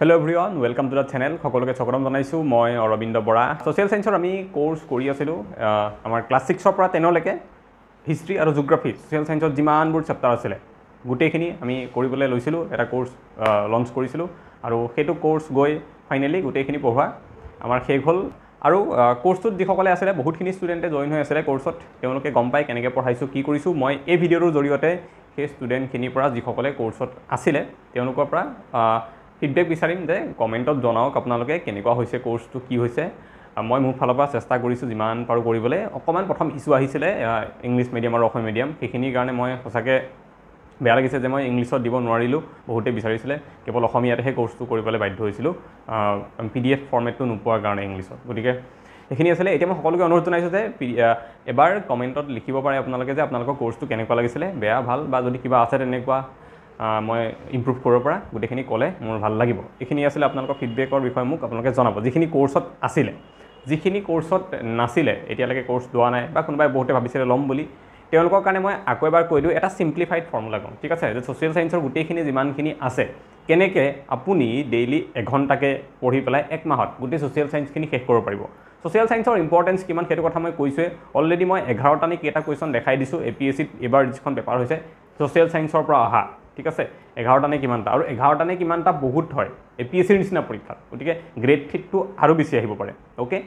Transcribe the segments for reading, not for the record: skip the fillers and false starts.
Hello everyone, welcome to the channel. সকলোকে স্বাগতম জনাইছো মই অৰবিন্দ বৰা। সোশ্যাল সায়েন্সৰ আমি কোৰ্স কৰি আছিলো আমাৰ ক্লাস 6 ৰ পৰা 10 লৈকে হিষ্ট্ৰি আৰু জিওগ্ৰাফি সোশ্যাল সায়েন্সৰ যিমানবোৰ চেপ্টাৰ আছিল গুটেখিনি আমি কৰিবলৈ লৈছিলো এটা কোৰ্স লঞ্চ কৰিছিলো আৰু সেইটো কোৰ্স গৈ ফাইনালি গুটেখিনি পঢ়া আমাৰ শেষ হ'ল আৰু কোৰ্সটোত যিসকলে আছিল বহুতখিনি ষ্টুডেণ্টে জয়েন হৈ আছিল কোৰ্সত তেওঁলোকে গম পায় কেনেকৈ পঢ়াইছো কি কৰিছো মই এই ভিডিঅ'ৰ জৰিয়তে সেই ষ্টুডেণ্টখিনিৰ পৰা যিসকলে কোৰ্সত আছিল তেওঁলোকৰ পৰা ফিডবেক বিচাৰিম যে কমেন্টত জনাওক আপোনালোকে কেনেকুৱা হৈছে কোৰ্সটো কি হৈছে মই মোৰ ফালৰ পৰা চেষ্টা কৰিছো যিমান পাৰো কৰিবলৈ অকমান প্ৰথম ইস্যু আহিছিল ইংলিশ মিডিয়াম আৰু অসমীয়া মিডিয়াম সেইখিনিৰ কাৰণে মই সঁচাকে বেয়া লাগিছে যে মই ইংলিশত দিব নোৱাৰিলো বহুতে বিচাৰিছিলে কেৱল অসমীয়াতেহে কোৰ্সটো কৰিবলৈ বাধ্য হৈছিলো পিডিএফ ফৰমেটটো নোপোৱাৰ কাৰণে ইংলিশত গতিকে এইখিনি আছিল এতিয়া মই সকলোকে অনুৰোধ জনাইছো যে এবাৰ কমেন্টত লিখিব পাৰে আপোনালোকে যে আপোনালোকৰ কোৰ্সটো কেনেকুৱা লাগিছিল বেয়া ভাল বা যদি কিবা আছে তেনেকুৱা মই ইমপ্ৰুভ কৰিব পৰা গুটেখিনি ক'লে মোৰ ভাল লাগিব এইখিনি আছিল আপোনালোকৰ ফিডবেকৰ বিষয়ে মোক আপোনালোকে জনাব যিখিনি কোৰ্সত আছিল যিখিনি কোৰ্সত নাছিল এতিয়ালৈকে কোৰ্স লোৱা নাই বা কোনোবাই বহুতে ভাবিছিল লম বুলি তেওঁলোকৰ কাৰণে মই আকৌ এবাৰ কৈ দিও এটা সিম্পলিফাইড ফৰ্মুলা কম ঠিক আছে যে সোশ্যাল সায়েন্সৰ গুটেখিনি যিমানখিনি আছে কেনেকৈ আপুনি ডেইলি 1 ঘণ্টাকে পঢ়ি পেলাই এক মাহত গুটে সোশ্যাল সায়েন্সখিনি শেষ কৰিব পাৰিব সোশ্যাল সায়েন্সৰ ইম্পৰ্টেন্স কিমান সেইটো কথা মই কৈছোৱে অলৰেডি মই 11টা নে কেটা কোৱেশ্চন দেখাই দিছো এপিএসসি এবাৰ যিখন পেপাৰ হৈছে সোশ্যাল সায়েন্সৰ পৰা অহা ঠিক আছে 11টা নে কিমানটা আৰু 11টা নে কিমানটা বহুত হয় এপিএসসিৰ নিচিনা পৰীক্ষা গতিকে গ্ৰেড ফিটটো আৰু বেছি আহিব পাৰে ওকে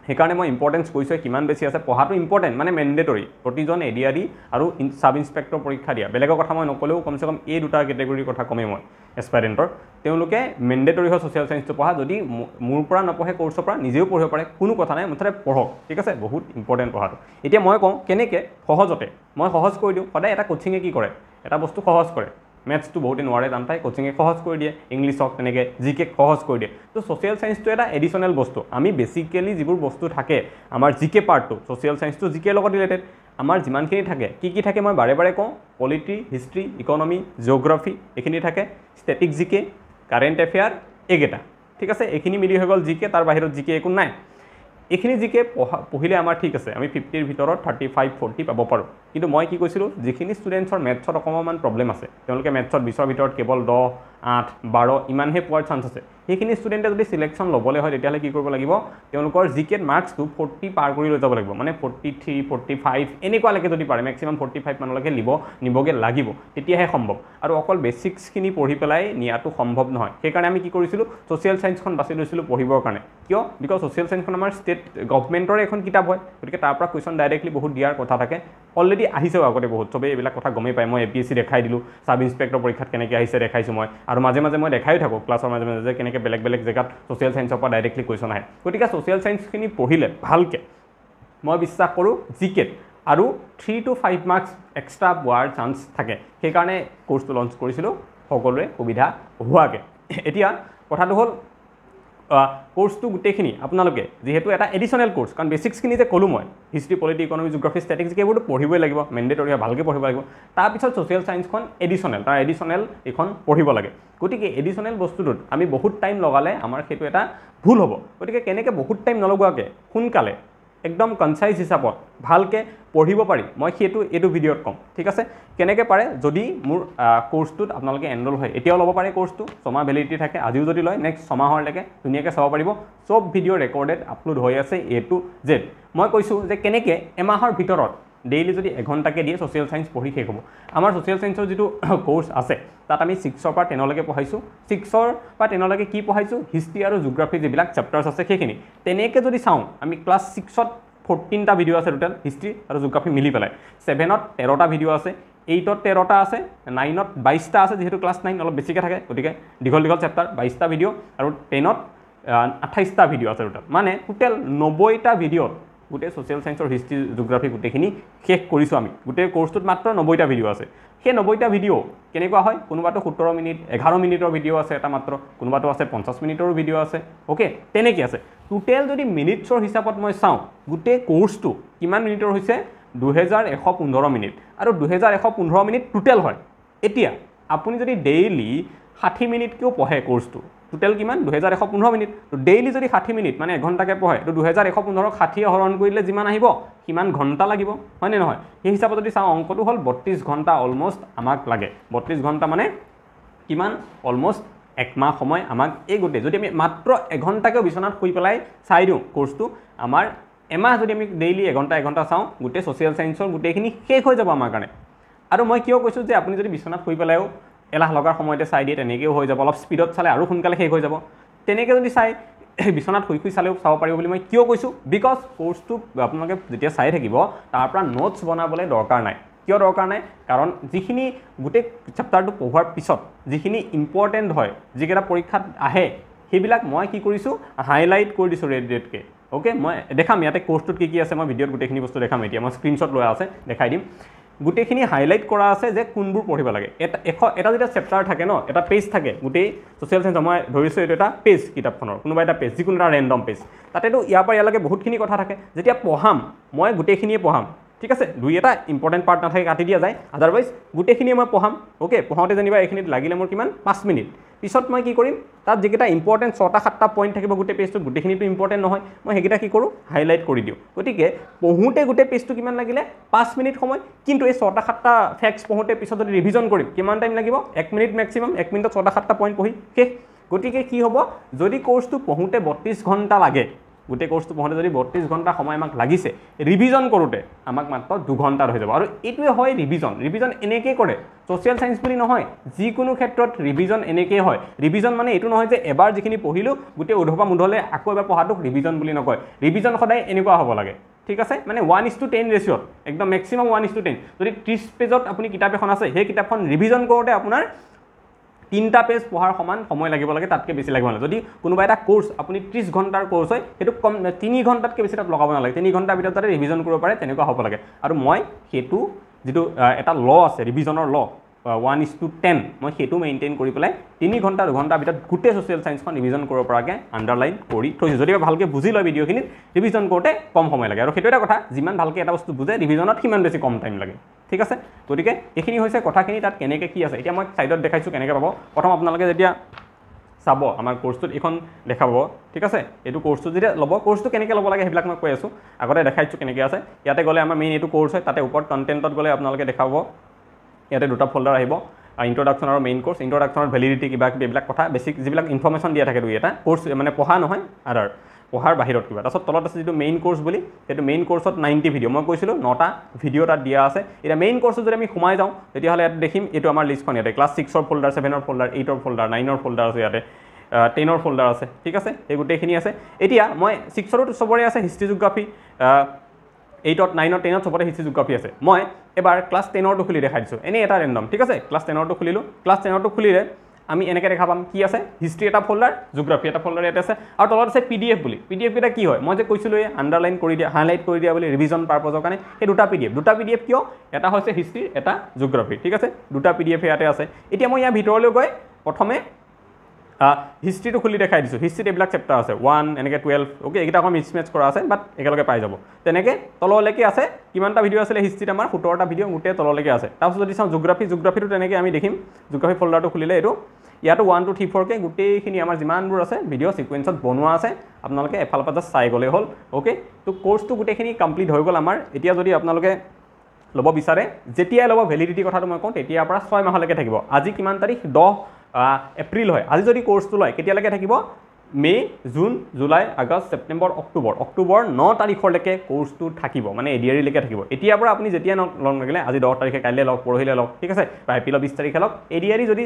সেইকাৰণে মই ইম্পৰ্টেন্স কৈছো কিমান বেছি আছে পঢ়াটো ইম্পৰ্টেন্ট মানে মেন্ডেটৰি প্ৰতিজন এডিআৰই আৰু সাব ইন্সপেক্টৰ পৰীক্ষা দিয়া বেলেগৰ কথা মই নকলেও কমসে কম এই দুটা কেটেগৰীৰ কথা কমে মই এসপাইৰেন্টৰ তেওঁলোকে মেন্ডেটৰি হয় সোশ্যাল সায়েন্সটো পঢ়া যদি মোৰ পৰা নপঢ়ে কোৰ্সৰ পৰা নিজেও পঢ়িব পাৰে কোনো কথা নাই মুঠতে পঢ়ক ঠিক আছে বহুত ইম্পৰ্টেন্ট পঢ়াটো এতিয়া মই কওঁ কেনেকৈ সহজতে মই সহজ কৰি দিওঁ সদায় এটা কোচিঙে কি কৰে এটা বস্তু সহজ কৰে मैथ्स तो बहुत नोरे जान पाए कोचिंगे सहज कर दिए इंग्लिश तेनेके जिके सहज कर दिए तो सोशल साइंस तो एटा एडिशनल बस्तु आमी बेसिकली जिबुर बस्तु थाके आमार जिके पार्ट तो सोशल साइंस तो जिके লগত रिलेटेड आमार जिमानखिनि थाके की थाके मैं बारे बारे कওঁ पॉलिटी हिस्ट्री इकोनॉमी जिओग्राफी एखिनि थाके स्टैटिक जिके कारेंट अफेयर एगेटा ठीक আছে एखिनि मिली হৈ গল जिके तार बाहिरत जिके एकु নাই এখিনি জিকে পঢ়িলে আমাৰ ঠিক আছে আমি 50 ৰ ভিতৰত 35 40 পাব পাৰো কিন্তু মই কি কৈছিলো যিখিনি ষ্টুডেন্টছৰ মেথছত অকমান প্ৰবলেম আছে তেওঁলোকে মেথছত 20 ৰ ভিতৰত কেৱল 10 8 12 ইমানহে পোৱাৰ চান্স আছে সেইখিনি ষ্টুডেন্টে যদি সিলেকশন লবলে হয় তেতিয়ালে কি কৰিব লাগিব তেওঁলোকৰ জিকে মাৰ্কসটো 40 পাৰ কৰি লৈ যাব লাগিব মানে 43 45 এনেকুৱা লৈকে যদি পাৰে ম্যাক্সিমাম 45 মানলৈকে নিবগে লাগিব তেতিয়াহে সম্ভৱ আৰু অকল বেসিক্স খিনি পঢ়ি পেলাই নিয়াটো সম্ভৱ নহয় সেই কাৰণে আমি কি কৰিছিলো সোশ্যাল সায়েন্সখন বাছি লৈছিলো পঢ়িবৰ কাৰণে কিয় বিকজ সোশ্যাল সায়েন্সখন আমাৰ ষ্টেট গভৰ্নমেন্টৰ এখন কিতাপ হয় গতিকে তাৰ পৰা কোৱেশ্চন ডাইৰেক্টলি বহুত দিয়াৰ কথা থাকে অলৰেডি আহিছে আগতে বহুত সবে এইবিলাক কথা গমে পায় মই এপিএসসি দেখাই দিলো সাব ইন্সপেক্টৰ পৰীক্ষাত কেনেকৈ আহিছে দেখাইছো মই আৰু মাজে মাজে মই দেখাই থাকো ক্লাছৰ মাজে মাজে কেনেকৈ বেলেগ বেলেগ জেগাত সোশ্যাল সায়েন্সৰ পৰা ডাইৰেক্টলি কোৱেশ্চন আহে গতিকে সোশ্যাল সায়েন্সখিনি পঢ়িলে ভালকে মই বিশ্বাস কৰো জিকে আৰু 3 to 5 মাৰ্কস এক্সট্ৰা পোৱাৰ চান্স থাকে সেই কাৰণে কোৰ্সটো লঞ্চ কৰিছিলো সকলোৰে সুবিধা হোৱাকে এতিয়া কথাটো হ'ল কোৰ্সটো গুটেখিনি আপোনালোকে যেহেতু এটা এডিশনাল কোৰ্স কাৰণ বেসিক্সখিনি যে কলো মই history polity economy geography statics কেবোৰটো পঢ়িবই লাগিব মেন্ডেটৰি ভালকে পঢ়িব লাগিব তাৰ পিছত সোশ্যাল সায়েন্সখন এডিশনাল তাৰ এডিশনাল এখন পঢ়িব লাগে গতিকে এডিশনাল বস্তুটোত আমি বহুত টাইম লগালে আমাৰ হেতু এটা ভুল হ'ব গতিকে কেনেকৈ বহুত টাইম নলগোৱাকে সোনকালে একদম কনসাইজ হিচাপত ভালকে পঢ়িব পাৰি মই হেতু এটো ভিডিঅত কম ঠিক আছে কেনেকৈ পাৰে যদি মোৰ কোৰ্সটোত আপোনালোকে এনৰোল হয় এতিয়াও ল'ব পাৰে কোৰ্সটো ছমাহ ভ্যালিডিটি থাকে আজিও যদি লয় নেক্সট ছমাহৰ লৈকে ধুনীয়াকৈ চাব পাৰিব সব ভিডিঅ ৰেকৰ্ডেড আপলোড হৈ আছে এ টু জেড মই কৈছো যে কেনেকৈ এমাহৰ ভিতৰত ডেইলি যদি 1 ঘণ্টাকে দিয়ে সোশ্যাল সায়েন্স পঢ়ি শেষ হ'ব আমাৰ সোশ্যাল সায়েন্সৰ যেটো কোৰ্স আছে তাত আমি 6 ৰ পৰা 10 লৈকে পঢ়াইছো 6 ৰ পৰা 10 লৈকে কি পঢ়াইছো হিস্ট্ৰি আৰু জিওগ্ৰাফি যিবিলাক চেপ্টাৰছ আছে সেইখিনি তেনেকৈ যদি চাওঁ আমি ক্লাস 6 ত 14টা ভিডিও আছে টোটাল হিস্ট্রি আৰু জিওগ্ৰাফি মিলি পেলাই 7 ত 13টা ভিডিও আছে 8 ত 13টা আছে 9 ত 22টা আছে যেহেতু ক্লাস 9 অলপ বেছিকে থাকে গতিকে দীঘল চেপ্টাৰ 22টা ভিডিও আৰু 10 ত 28টা ভিডিও আছে টোটাল মানে টোটাল 90টা ভিডিও গুটে সোশ্যাল সায়েন্সৰ হিস্ট্ৰি জিওগ্ৰাফি গুটেখিনি শেষ কৰিছো আমি গুটে কোৰ্সটোত মাত্ৰ 90টা ভিডিও আছে সেই 90টা ভিডিও কেনেকুৱা হয় কোনোবাটো 17 মিনিট 11 মিনিটৰ ভিডিও আছে এটা মাত্ৰ কোনোবাটো আছে 50 মিনিটৰ ভিডিও আছে ওকে তেনেকৈ আছে টোটাল যদি মিনিটছৰ হিচাপত মই চাওঁ গুটে কোৰ্সটো কিমান মিনিটৰ হৈছে 2115 মিনিট আৰু 2115 মিনিট টোটাল হয় এতিয়া আপুনি যদি ডেইলি 60 মিনিট কিও পঢ়ে কোর্সটো টোটাল কিমান 2115 মিনিট তো ডেইলি যদি 60 মিনিট মানে 1 ঘণ্টাকে পঢ়ে তো 2115 60 হৰণ কৰিলে যিমান আহিব কিমান ঘণ্টা লাগিব হয় নে নহয় এই হিচাপত যদি চাওঁ অংকটো হ'ল 32 ঘণ্টা অলমোস্ট আমাক লাগে 32 ঘণ্টা মানে কিমান অলমোস্ট 1 মাহ সময় আমাক এই গোটেই যদি আমি মাত্ৰ এঘণ্টাকৈ বিচনাত শুই পেলাই চাই দিওঁ কোৰ্সটো আমাৰ এমাহ যদি আমি ডেইলি এঘণ্টা চাওঁ গোটেই সোশ্যাল সায়েন্সৰ গোটেইখিনি শেষ হৈ যাব আমাৰ কাৰণে আৰু মই কিয় কৈছোঁ যে আপুনি যদি বিচনাত শুই পেলাইও এলাহ লগাৰ সময়তে চাই দিয়ে তেনেকৈও হৈ যাব অলপ স্পীডত চালে আৰু সোনকালে শেষ হৈ যাব তেনেকৈ যদি চাই বিচনাত শুই চালেও চাব পাৰিব বুলি মই কিয় কৈছোঁ বিকজ কোৰ্সটো আপোনালোকে যেতিয়া চাই থাকিব তাৰ পৰা নোটছ বনাবলৈ দৰকাৰ নাই কিয় দৰকাৰ নাই কাৰণ যিখিনি গোটেই চেপ্টাৰটো পঢ়োৱাৰ পিছত যিখিনি ইম্পৰ্টেণ্ট হয় যিকেইটা পৰীক্ষাত আহে সেইবিলাক মই কি কৰিছোঁ হাইলাইট কৰি দিছোঁ ৰেডকৈ ওকে মই দেখাম ইয়াতে কোৰ্সটোত কি আছে মই ভিডিঅ'ত গোটেইখিনি বস্তু দেখাম এতিয়া মই স্ক্ৰীনশ্বট লৈ আছে দেখাই দিম গোটেইখিনি হাইলাইট কৰা আছে যে কোনবোৰ পঢ়িব লাগে এটা যেতিয়া চেপ্টাৰ থাকে ন এটা পেজ থাকে গোটেই সোশ্যাল সায়েন্স মই ধৰিছোঁ এইটো এটা পেজ কিতাপখনৰ কোনোবা এটা পেজ যিকোনো এটা ৰেণ্ডম পেজ তাতেতো ইয়াৰ পৰা ইয়ালৈকে বহুতখিনি কথা থাকে যেতিয়া পঢ়াম মই গোটেইখিনিয়ে পঢ়াম ঠিক আছে দুই এটা ইম্পৰ্টেণ্ট পাৰ্ট নাথাকে কাটি দিয়া যায় আদাৰৱাইজ গোটেইখিনিয়ে মই পঢ়াম ওকে পঢ়াওঁতে যেনিবা এইখিনিত লাগিলে মোৰ কিমান 5 মিনিট পিছত মই কি কৰিম তাত যিকেইটা ইম্পৰ্টেণ্ট 6টা 7টা পইণ্ট থাকিব গোটেই পেজটোত গোটেইখিনিতো ইম্পৰ্টেণ্ট নহয় মই সেইকেইটা কি কৰোঁ হাইলাইট কৰি দিওঁ গতিকে পঢ়োঁতে গোটেই পেজটো কিমান লাগিলে 5 মিনিট সময় কিন্তু এই 6টা 7টা ফেক্টছ পঢ়োঁতে পিছত যদি ৰিভিজন কৰিম কিমান টাইম লাগিব 1 মিনিট মেক্সিমাম 1 মিনিটত 6টা 7টা পইণ্ট পঢ়ি শেষ গতিকে কি হ'ব যদি কোৰ্সটো পঢ়োঁতে 32 ঘণ্টা লাগে গোটেই কোৰ্সটো পঢ়োঁতে যদি 32 ঘণ্টা সময় আমাক লাগিছে ৰিভিজন কৰোঁতে আমাক মাত্ৰ 2 ঘণ্টাত হৈ যাব আৰু এইটোৱে হয় ৰিভিজন এনেকৈ কৰে সোশ্যাল সায়েন্স বুলি নহয় যিকোনো ক্ষেত্ৰত ৰিভিজন এনেকৈ হয় ৰিভিজন মানে এইটো নহয় যে এবাৰ যিখিনি পঢ়িলোঁ গোটেই উধপা মুধলে আকৌ এবাৰ পঢ়াটোক ৰিভিজন বুলি নকয় ৰিভিজন সদায় এনেকুৱা হ'ব লাগে ঠিক আছে মানে 1:10 ৰেচিঅ'ত একদম মেক্সিমাম 1:10 যদি 30 পেজত আপুনি কিতাপ এখন আছে সেই কিতাপখন ৰিভিজন কৰোঁতে আপোনাৰ 3টা পেজ পঢ়াৰ সমান সময় লাগিব লাগে তাতকৈ বেছি লাগিব নালাগে যদি কোনোবা এটা কোৰ্স আপুনি 30 ঘণ্টাৰ কোৰ্স হয় সেইটো কম 3 ঘণ্টাতকৈ বেছি তাত লগাব নালাগে 3 ঘণ্টাৰ ভিতৰত তাতে ৰিভিজন কৰিব পাৰে তেনেকুৱা হ'ব লাগে আৰু মই সেইটো যিটো এটা ল আছে ৰিভিজনৰ ল 1:10 মই সেইটো মেইনটেইন কৰি পেলাই 3 ঘণ্টা 2 ঘণ্টাৰ ভিতৰত গোটেই সোশ্যাল সায়েন্সখন ৰিভিজন কৰিব পৰাকৈ আণ্ডাৰলাইন কৰি থৈছোঁ যদি ভালকৈ বুজি লয় ভিডিঅ'খিনিত ৰিভিজন কৰোঁতে কম সময় লাগে আৰু সেইটো এটা কথা যিমান ভালকৈ এটা বস্তু বুজে ৰিভিজনত সিমান বেছি কম টাইম লাগে ঠিক আছে গতিকে এইখিনি হৈছে কথাখিনি তাত কেনেকৈ কি আছে এতিয়া মই সাইডত দেখাইছোঁ কেনেকৈ পাব প্ৰথম আপোনালোকে যেতিয়া চাব আমাৰ কোৰ্সটোত এখন দেখাব ঠিক আছে এইটো কোৰ্সটো যেতিয়া ল'ব কোৰ্সটো কেনেকৈ ল'ব লাগে সেইবিলাক মই কৈ আছোঁ আগতে দেখাইছোঁ কেনেকৈ আছে ইয়াতে গ'লে আমাৰ মেইন এইটো কোৰ্স হয় তাতে ওপৰত কণ্টেণ্টত গ'লে আপোনালোকে দেখাব ইয়াতে দুটা ফল্ডাৰ আহিব ইন্ট্ৰডাকশ্যন আৰু মেইন কোৰ্স ইন্ট্ৰডাকশ্যনৰ ভেলিডিটি কিবা কিবি এইবিলাক কথা বেছিক যিবিলাক ইনফৰ্মেশ্যন দিয়া থাকে দুই এটা কোৰ্স মানে পঢ়া নহয় আদাৰ পঢ়াৰ বাহিৰত কিবা তাৰপিছত তলত আছে যিটো মেইন কোৰ্স বুলি সেইটো মেইন কোৰ্সত 90 ভিডিঅ' মই কৈছিলোঁ 9টা ভিডিঅ' তাত দিয়া আছে এতিয়া মেইন কোৰ্সত যদি আমি সোমাই যাওঁ তেতিয়াহ'লে ইয়াত দেখিম এইটো আমাৰ লিষ্টখন ইয়াতে ক্লাছ 6ৰ ফল্ডাৰ 7ৰ ফল্ডাৰ 8ৰ ফল্ডাৰ 9ৰ ফল্ডাৰ আছে ইয়াতে 10ৰ ফল্ডাৰ আছে ঠিক আছে এই গোটেইখিনি আছে এতিয়া মই 6ৰো চবৰে আছে হিষ্ট্ৰী জিঅ'গ্ৰাফী 8ত 9ত 10ত চবতে হিষ্ট্ৰী জিঅ'গ্ৰাফী আছে মই এবাৰ ক্লাছ 10ৰটো খুলি দেখাই দিছোঁ এনেই এটা ৰেণ্ডম ঠিক আছে ক্লাছ 10ৰটো খুলিলোঁ ক্লাছ 10ৰটো খুলিলে আমি এনেকৈ দেখা পাম কি আছে হিষ্ট্ৰী এটা ফল্ডাৰ জিঅ'গ্ৰাফী এটা ফল্ডাৰ ইয়াতে আছে আৰু তলত আছে PDF বুলি PDF কেইটা কি হয় মই যে কৈছিলোঁ এই আণ্ডাৰলাইন কৰি দিয়া হাইলাইট কৰি দিয়া বুলি ৰিভিজন পাৰপজৰ কাৰণে সেই দুটা PDF কিয় এটা হৈছে হিষ্ট্ৰী এটা জিঅ'গ্ৰাফী ঠিক আছে দুটা PDF ইয়াতে আছে এতিয়া মই ইয়াৰ ভিতৰলৈ গৈ প্ৰথমে হিষ্ট্ৰীটো খুলি দেখাই দিছোঁ হিষ্ট্ৰীত এইবিলাক চেপ্টাৰ আছে 1 এনেকৈ 12 ওকে এইকেইটা অকণ মিছমেচ কৰা আছে বাট একেলগে পাই যাব তেনেকৈ তললৈকে আছে কিমানটা ভিডিঅ' আছিলে হিষ্ট্ৰীত আমাৰ 17টা ভিডিঅ' গোটেই তললৈকে আছে তাৰপিছত যদি চাওঁ জিঅ'গ্ৰাফীটো তেনেকৈ আমি দেখিম জিঅ'গ্ৰাফী ফল্ডাৰটো খুলিলে এইটো ইয়াতো 1 2 3 4কৈ গোটেইখিনি আমাৰ যিমানবোৰ আছে ভিডিঅ' ছিকুৱেঞ্চত বনোৱা আছে আপোনালোকে এফালৰ পৰা জাষ্ট চাই গ'লেই হ'ল ওকে তো কোৰ্সটো গোটেইখিনি কমপ্লিট হৈ গ'ল আমাৰ এতিয়া যদি আপোনালোকে ল'ব বিচাৰে যেতিয়াই ল'ব ভেলিডিটি কথাটো মই কওঁ তেতিয়াৰ পৰা 6 মাহলৈকে থাকিব আজি কিমান তাৰিখ 10 এপ্ৰিল হয় আজি যদি কোৰ্সটো লয় কেতিয়ালৈকে থাকিব May June July August September October 9 তাৰিখলৈকে কোৰ্সটো থাকিব মানে এডিআৰিলৈকে থাকিব এতিয়াৰ পৰা আপুনি যেতিয়া লগ লাগিলে আজি 10 তাৰিখে কাইলৈ লগ পৰহিলৈ লগ ঠিক আছে বা এপ্ৰিলৰ 20 তাৰিখে লগ এডিআৰি যদি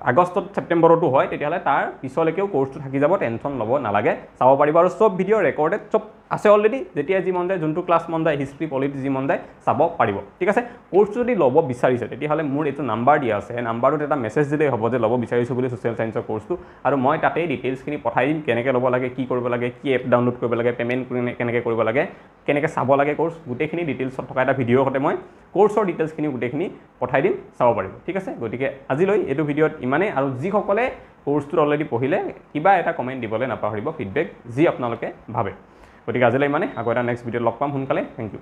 আগষ্টত ছেপ্টেম্বৰতো হয় তেতিয়াহ'লে তাৰ পিছলৈকেও কোৰ্সটো থাকি যাব টেনশ্যন ল'ব নালাগে চাব পাৰিব আৰু চব ভিডিঅ' ৰেকৰ্ডেড চব আছে অলৰেডি যেতিয়া যি মন যায় যোনটো ক্লাছ মন যায় হিষ্ট্ৰী পলিটি যি মন যায় চাব পাৰিব ঠিক আছে কোৰ্সটো যদি ল'ব বিচাৰিছে তেতিয়াহ'লে মোৰ এইটো নাম্বাৰ দিয়া আছে সেই নাম্বাৰটোত এটা মেছেজ দিলেই হ'ব যে ল'ব বিচাৰিছোঁ বুলি সোশ্যাল সায়েন্সৰ কোৰ্সটো আৰু মই তাতেই ডিটেইলছখিনি পঠাই দিম কেনেকৈ ল'ব লাগে কি কৰিব লাগে কি এপ ডাউনলোড কৰিব লাগে পে'মেণ্ট কেনেকৈ কৰিব লাগে কেনেকৈ চাব লাগে কোৰ্স গোটেইখিনি ডিটেইলছত থকা এটা ভিডিঅ'ৰ সৈতে মই কোৰ্সৰ ডিটেইলছখিনি গোটেইখিনি পঠাই দিম চাব পাৰিব ঠিক আছে গতিকে আজিলৈ এইটো ভিডিঅ'ত ইমানেই আৰু যিসকলে কোৰ্সটোত অলৰেডি পঢ়িলে কিবা এটা কমেণ্ট দিবলৈ নাপাহৰিব ফিডবেক যি আপোনালোকে ভাবে গতিকে আজিলৈ ইমানে আকৌ এটা নেক্সট ভিডিঅ'ত লগ পাম সোনকালে থেংক ইউ